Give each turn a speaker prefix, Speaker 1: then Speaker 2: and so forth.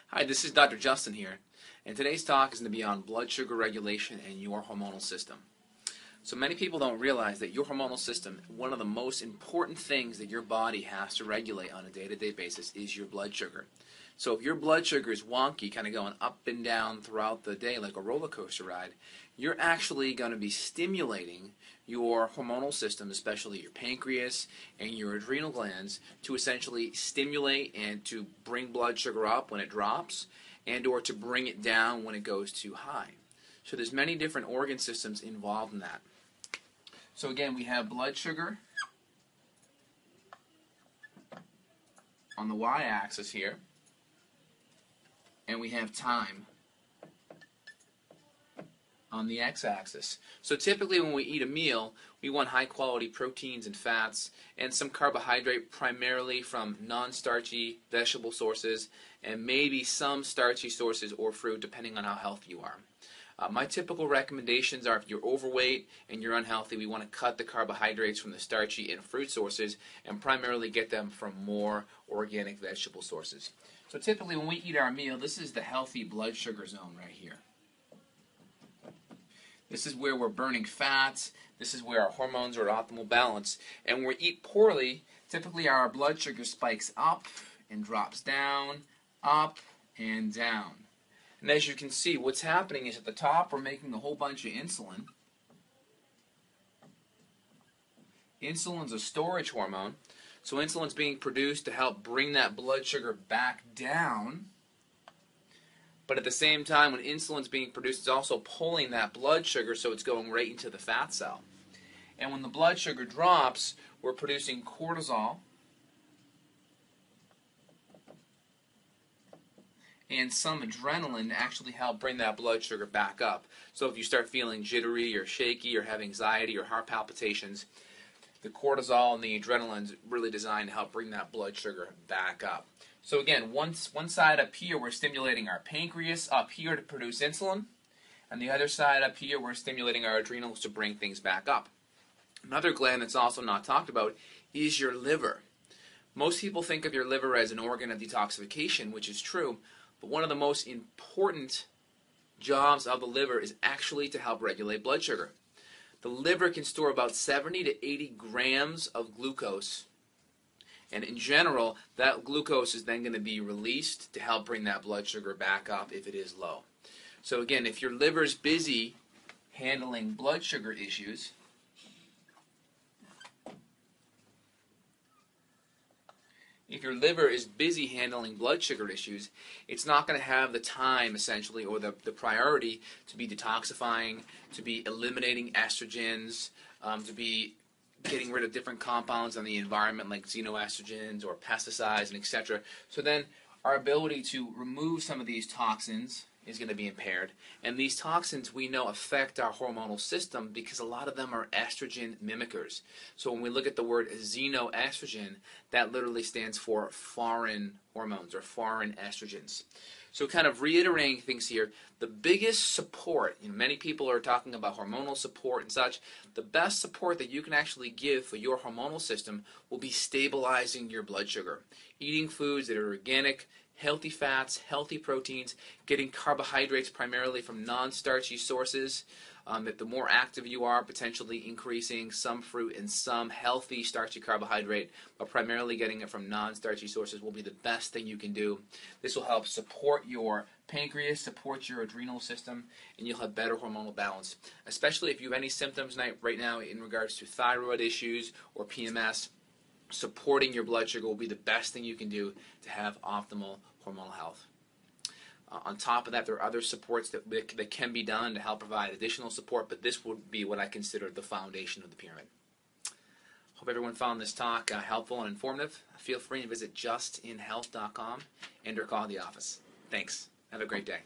Speaker 1: Hi, this is Dr. Justin here, and today's talk is going to be on blood sugar regulation and your hormonal system. So many people don't realize that your hormonal system, one of the most important things that your body has to regulate on a day-to-day basis is your blood sugar. So if your blood sugar is wonky, kind of going up and down throughout the day like a roller coaster ride, you're actually going to be stimulating your hormonal system, especially your pancreas and your adrenal glands, to essentially stimulate and to bring blood sugar up when it drops and or to bring it down when it goes too high. So there's many different organ systems involved in that. So again, we have blood sugar on the y-axis here, and we have time on the x-axis. So typically when we eat a meal, we want high-quality proteins and fats and some carbohydrate, primarily from non-starchy vegetable sources and maybe some starchy sources or fruit, depending on how healthy you are. My typical recommendations are if you're overweight and you're unhealthy, we want to cut the carbohydrates from the starchy and fruit sources and primarily get them from more organic vegetable sources. So typically when we eat our meal, this is the healthy blood sugar zone right here. This is where we're burning fats. This is where our hormones are at optimal balance. And when we eat poorly, typically our blood sugar spikes up and drops down, up and down. And as you can see, what's happening is at the top we're making a whole bunch of insulin. Insulin's a storage hormone. So insulin's being produced to help bring that blood sugar back down. But at the same time, when insulin's being produced, it's also pulling that blood sugar so it's going right into the fat cell. And when the blood sugar drops, we're producing cortisol and some adrenaline to actually help bring that blood sugar back up. So if you start feeling jittery or shaky or have anxiety or heart palpitations, the cortisol and the adrenaline is really designed to help bring that blood sugar back up. So again, one side up here we're stimulating our pancreas up here to produce insulin, and the other side up here we're stimulating our adrenals to bring things back up. Another gland that's also not talked about is your liver. Most people think of your liver as an organ of detoxification, which is true, but one of the most important jobs of the liver is actually to help regulate blood sugar. The liver can store about 70 to 80 grams of glucose, and in general, that glucose is then going to be released to help bring that blood sugar back up if it is low. So again, if your liver's busy handling blood sugar issues, it's not going to have the time, essentially, or the priority to be detoxifying, to be eliminating estrogens, to be getting rid of different compounds on the environment like xenoestrogens or pesticides and etc. So then our ability to remove some of these toxins is going to be impaired. And these toxins we know affect our hormonal system because a lot of them are estrogen mimickers. So when we look at the word xenoestrogen, that literally stands for foreign hormones or foreign estrogens. So kind of reiterating things here, the biggest support, many people are talking about hormonal support and such, the best support that you can actually give for your hormonal system will be stabilizing your blood sugar. Eating foods that are organic, healthy fats, healthy proteins, getting carbohydrates primarily from non-starchy sources. That the more active you are, potentially increasing some fruit and some healthy starchy carbohydrate, but primarily getting it from non-starchy sources will be the best thing you can do. This will help support your pancreas, support your adrenal system, and you'll have better hormonal balance. Especially if you have any symptoms right now in regards to thyroid issues or PMS, supporting your blood sugar will be the best thing you can do to have optimal hormonal health. On top of that, there are other supports that can be done to help provide additional support, but this would be what I consider the foundation of the pyramid. Hope everyone found this talk helpful and informative. Feel free to visit justinhealth.com and or call the office. Thanks. Have a great day.